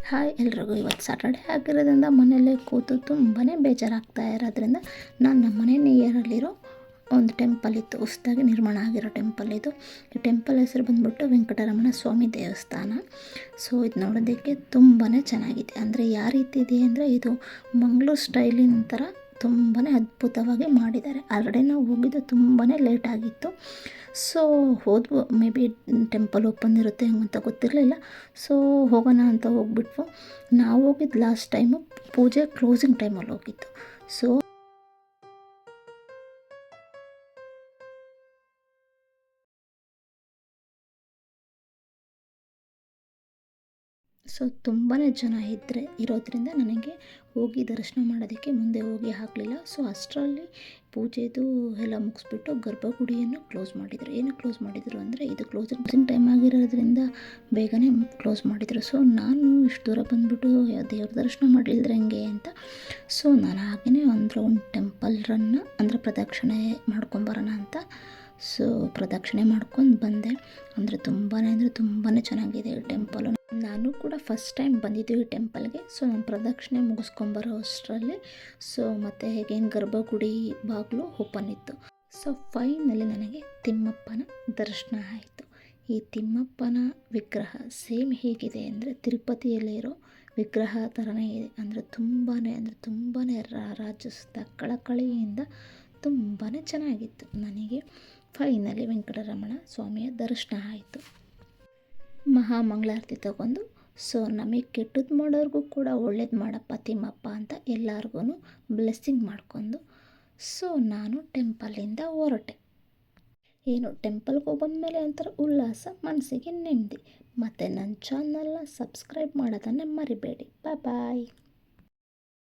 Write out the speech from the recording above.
Hi ಎಲ್ರಿಗೂ. ಇವತ್ತು Saturday ಆಗಿರೋದ್ರಿಂದ ಮನೆಯಲ್ಲೇ ಕೂತು ತುಂಬಾ ಬೇಜಾರಾಗ್ತಾ ಇರೋದ್ರಿಂದ ನಾನು ನಮ್ಮ ಮನೆ ನಿಯರಲ್ಲಿರೋ ಒಂದು ಟೆಂಪಲ್ ಇತ್ತು, ಹೊಸದಾಗಿ ನಿರ್ಮಾಣ ಆಗಿರೋ ಟೆಂಪಲ್ ಇದು. ಈ ಟೆಂಪಲ್ ಹೆಸರು ಬಂದ್ಬಿಟ್ಟು ವೆಂಕಟರಮಣ ಸ್ವಾಮಿ ದೇವಸ್ಥಾನ. ಸೊ ಇದು ನೋಡೋದಕ್ಕೆ ತುಂಬಾ ಚೆನ್ನಾಗಿದೆ. ಅಂದರೆ ಯಾವ ರೀತಿ ಇದೆ ಅಂದರೆ ಇದು ಮಂಗಳೂರು ಸ್ಟೈಲಿನ ಥರ ತುಂಬಾ ಅದ್ಭುತವಾಗಿ ಮಾಡಿದ್ದಾರೆ. ಆಲ್ರೆಡಿ ನಾವು ಹೋಗಿದ್ದು ತುಂಬಾ ಲೇಟ್ ಆಗಿತ್ತು. ಸೊ ಹೋದ್ವು, ಮೇ ಬಿ ಟೆಂಪಲ್ ಓಪನ್ ಇರುತ್ತೆ ಅಂತ ಗೊತ್ತಿರಲಿಲ್ಲ. ಸೊ ಹೋಗೋಣ ಅಂತ ಹೋಗ್ಬಿಟ್ವು. ನಾವು ಹೋಗಿದ್ದು ಲಾಸ್ಟ್ ಟೈಮು ಪೂಜೆ ಕ್ಲೋಸಿಂಗ್ ಟೈಮಲ್ಲಿ ಹೋಗಿದ್ದು. ಸೊ ತುಂಬಾ ಜನ ಇರೋದ್ರಿಂದ ನನಗೆ ಹೋಗಿ ದರ್ಶನ ಮಾಡೋದಕ್ಕೆ ಮುಂದೆ ಹೋಗಿ ಆಗಲಿಲ್ಲ. ಸೊ ಅಷ್ಟರಲ್ಲಿ ಪೂಜೆದು ಎಲ್ಲ ಮುಗಿಸ್ಬಿಟ್ಟು ಗರ್ಭಗುಡಿಯನ್ನು ಕ್ಲೋಸ್ ಮಾಡಿದರು. ಏನು ಕ್ಲೋಸ್ ಮಾಡಿದರು ಅಂದರೆ ಇದು ಕ್ಲೋಸಿಂಗ್ ಟೈಮ್ ಆಗಿರೋದ್ರಿಂದ ಬೇಗನೆ ಕ್ಲೋಸ್ ಮಾಡಿದರು. ಸೊ ನಾನು ಇಷ್ಟು ದೂರ ಬಂದುಬಿಟ್ಟು ದೇವ್ರ ದರ್ಶನ ಮಾಡಲಿಲ್ಲದ್ರೆ ಹೆಂಗೆ ಅಂತ ಸೊ ನಾನು ಹಾಗೆಯೇ ಒಂದು ರೌಂಡ್ ಟೆಂಪಲ್ ರನ್ನ ಅಂದರೆ ಪ್ರದಕ್ಷಿಣೆ ಮಾಡ್ಕೊಂಬರೋಣ ಅಂತ ಸೊ ಪ್ರದಕ್ಷಿಣೆ ಮಾಡ್ಕೊಂಡು ಬಂದೆ. ಅಂದರೆ ತುಂಬಾ ಚೆನ್ನಾಗಿದೆ ಈ ಟೆಂಪಲು. ನಾನು ಕೂಡ ಫಸ್ಟ್ ಟೈಮ್ ಬಂದಿದ್ದೀವಿ ಈ ಟೆಂಪಲ್ಗೆ. ಸೊ ನಾನು ಪ್ರದಕ್ಷಿಣೆ ಮುಗಿಸ್ಕೊಂಬರೋ ಅಷ್ಟರಲ್ಲಿ ಸೊ ಮತ್ತು ಹೇಗೇನು ಗರ್ಭಗುಡಿ ಬಾಗಿಲು ಓಪನ್ ಇತ್ತು. ಸೊ ಫೈನಲಿ ನನಗೆ ತಿಮ್ಮಪ್ಪನ ದರ್ಶನ ಆಯಿತು. ಈ ತಿಮ್ಮಪ್ಪನ ವಿಗ್ರಹ ಸೇಮ್ ಹೇಗಿದೆ ಅಂದರೆ ತಿರುಪತಿಯಲ್ಲಿರೋ ವಿಗ್ರಹ ಥರನೇ ಇದೆ. ಅಂದರೆ ತುಂಬಾ ರಾರಾಜಿಸ್ತಾ ಕಳಕಳಿಯಿಂದ ತುಂಬಾ ಚೆನ್ನಾಗಿತ್ತು. ನನಗೆ ಫೈನಲಿ ವೆಂಕಟರಮಣ ಸ್ವಾಮಿಯ ದರ್ಶನ ಆಯಿತು. ಮಹಾಮಂಗಳಾರತಿ ತಗೊಂಡು ಸೊ ನಮಗೆ ಕೆಟ್ಟದ್ದು ಮಾಡೋರ್ಗೂ ಕೂಡ ಒಳ್ಳೇದು ಮಾಡಪ್ಪ ತಿಮ್ಮಪ್ಪ ಅಂತ ಎಲ್ಲರಿಗೂ ಬ್ಲೆಸ್ಸಿಂಗ್ ಮಾಡ್ಕೊಂಡು ಸೊ ನಾನು ಟೆಂಪಲಿಂದ ಹೊರಟೆ. ಏನು ಟೆಂಪಲ್ಗೆ ಹೋಗ್ಬಂದ್ಮೇಲೆ ಒಂಥರ ಉಲ್ಲಾಸ, ಮನಸ್ಸಿಗೆ ನೆಮ್ಮದಿ. ಮತ್ತು ನನ್ನ ಚಾನಲ್ನ ಸಬ್ಸ್ಕ್ರೈಬ್ ಮಾಡೋದನ್ನು ಮರಿಬೇಡಿ. ಬಾಯ್.